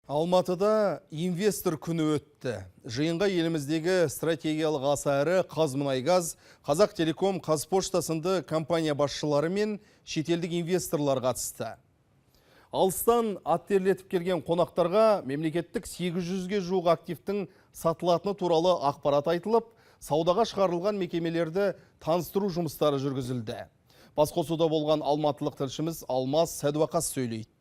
Алматыда инвестор күні өтті. Жиынға еліміздегі стратегиялық аса ірі Қазмұнайгаз, Қазақтелеком, Қазпошта сынды компания басшылары мен шетелдік инвесторлар қатысты. Алыстан аттерлетіп келген қонақтарға мемлекеттік 800-ге жуық активтің сатылатыны туралы ақпарат айтылып, саудаға шығарылған мекемелерді таныстыру жұмыстары жүргізілді. Басқосуда болған алматылық тілшіміз Алмас Сәдуақас сөйлейді.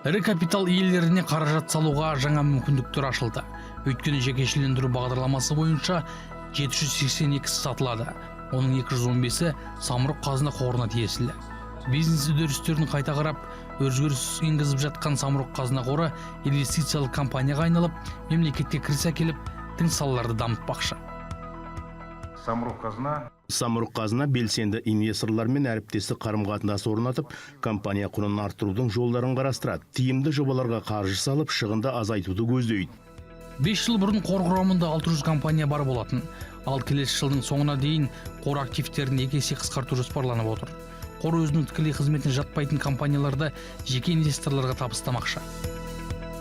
Ірі капитал иелеріне қаражат салуға жаңа мүмкіндіктер ашылды. Өйткені жекешелендіру бағдарламасы бойынша 782 сатылады. Оның 215-і Самұрық Қазына қорына тиесілі. Бизнес үдерістерін қайта қарап, өзгеріс енгізіп жатқан Самұрық Қазына қоры инвестициялық компанияға айналып, мемлекетке кіріс әкеліп, тың салаларды дамытпақшы. Самұрық Қазына белсенді инвесторлармен әріптестік қарым-қатынас орнатып, компания құнын арттырудың жолдарын қарастырады. Тиімді жобаларға қаржы салып, шығынды азайтуды көздейді. 5 жыл бұрын қор құрамында 600 компания бар болатын. Ал келесі жылдың соңына дейін қор активтерін 2 есе қысқарту жоспарланып отыр. Қор өзінің тікелей қызметіне жатпайтын компанияларды жеке инвесторларға табыстамақшы.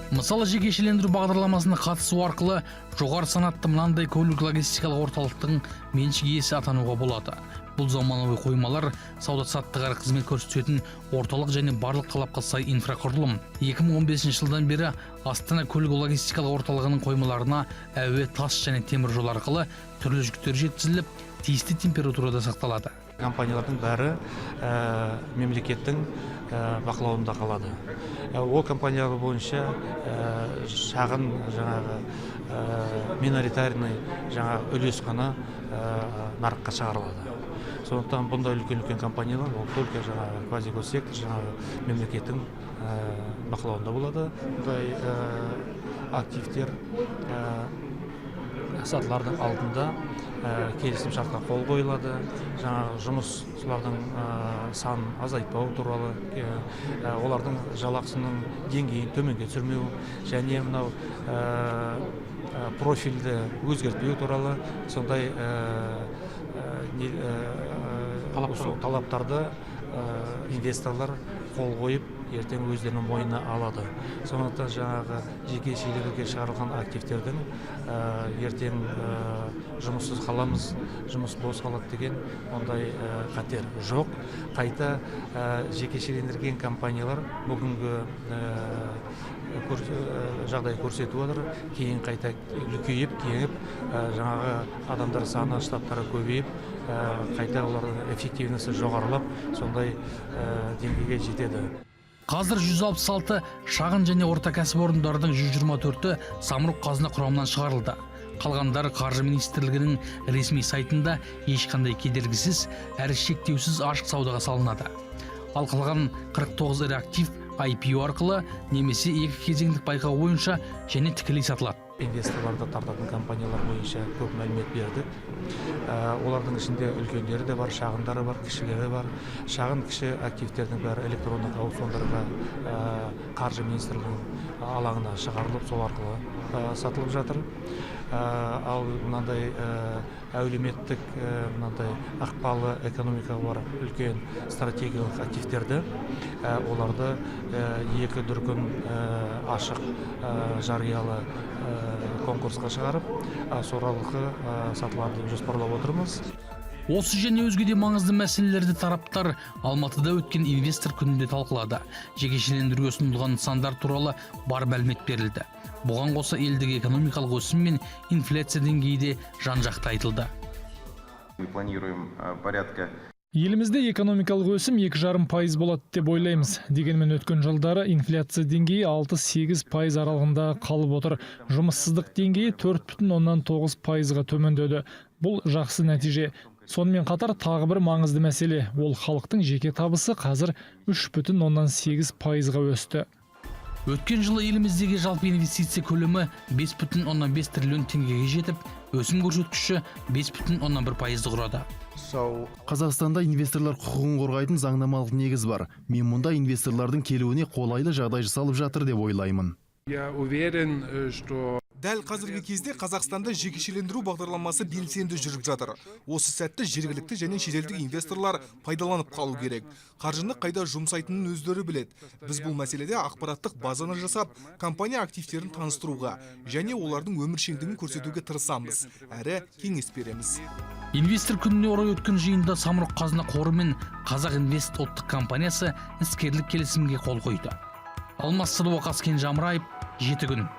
Мысалы, жекешелендіру бағдарламасына қатысу арқылы жоғары санатты мынандай көлік логистикалық орталықтың меншік иесі атануға болады. Бұл заманауи қоймалар сауда-саттық әрі қызмет көрсететін орталық және барлық талапқа сай инфрақұрылым. 2015 жылдан бері Астана көлік логистикалық орталығының қоймаларына әуе, тас және темір жол арқылы түрлі жүктер жеткізіліп, тиісті температурада сақталады. Компаниялардың бәрі мемлекеттің бақылауында қалады. Ол компаниялар бойынша шағын миноритарный үлес қана нарыққа шығарылады. Сондықтан бұндай үлкен компаниялар ол только квазигоссектор мемлекеттің бақылауында болады. Бұндай активтер сатылардың алдында келісім шартқа қол қойылады. Жұмысшылардың санын азайтпау туралы, олардың жалақысының деңгейін төменге түсірмеу және мынау профильді өзгертпеу туралы сондай талаптарды инвесторлар қол қойып ертең өздерінің мойнына алады. Сондықтан жекешелерге шығарылған активтердің ертең жұмыссыз қаламыз, жұмыс бос қалады деген ондай қатер жоқ. Қайта жекешелендірген компаниялар бүгінгі жағдай көрсетіп отыр. Кейін қайта үлкейіп, кеңіп, адамдар саны, штаттары көбейіп, қайта олардың эффективнесі жоғарылап, сондай деңгейге жетеді. Қазір 166 шағын және орта кәсіпорындардың 124-і Самұрық Қазына құрамынан шығарылды. Қалғандары Қаржы министрлігінің ресми сайтында ешқандай кедергісіз әрі шектеусіз ашық саудаға салынады. Ал қалған 49 ірі актив IPO арқылы немесе 2 кезеңдік байқау бойынша және тікелей сатылады. Инвесторларды тартатын компаниялар бойынша көп мәлімет бердік. Олардың ішінде үлкендері де бар, шағындары бар, кішілері бар. Шағын кіші активтердің бәрі электрондық аукциондарға Қаржы министрлігінің алаңына шығарылып, сол арқылы сатылып жатыр. Ал мынандай әлеуметтік ықпалы экономикаға бар үлкен стратегиялық активтерді оларды 2 дүркін ашық жариялы конкурсқа шығарып, соралықы сатыларды жоспарлап отырмыз. Осы және өзге де маңызды мәселелерді тараптар Алматыда өткен инвестор күнінде талқылады. Жекешелендіруге ұсынылған нысандар туралы бар мәлімет берілді. Бұған қоса елдегі экономикалық өсім мен инфляция деңгейі де жан-жақты айтылды. Елімізде экономикалық өсім 2,5% болады деп ойлаймыз. Дегенмен өткен жылдары инфляция деңгейі 6-8% аралығында қалып отыр. Жұмыссыздық деңгейі 4,9%-ға төмендеді. Бұл жақсы нәтиже. Сонымен қатар тағы бір маңызды мәселе. Ол халықтың жеке табысы қазір 3,8%-ға өсті. Өткен жылы еліміздегі жалпы инвестиция көлемі 5,5 триллион теңгеге жетіп, өсім көрсеткіші 5,1%-ды құрады. Қазақстанда инвесторлар құқығын қорғайтын заңнамалық негіз бар. Мен мұнда инвесторлардың келуіне қолайлы жағдай жасалып жатыр деп ойлаймын. Дәл қазіргі кезде Қазақстанда жекешелендіру бағдарламасы белсенді жүріп жатыр. Осы сәтті жергілікті және шетелдік инвесторлар пайдаланып қалу керек. Қаржыны қайда жұмсайтынын өздері біледі. Біз бұл мәселеде ақпараттық базаны жасап, компания активтерін таныстыруға және олардың өміршеңдігін көрсетуге тырысамыз, әрі кеңес береміз. Инвестор күніне орай өткен жиында Самұрық Қазына қоры мен Қазақ Инвест ұлттық компаниясы іскерлік келісімге қол қойды. Алмас Садуақас, Кенже Амраев, 7 күн.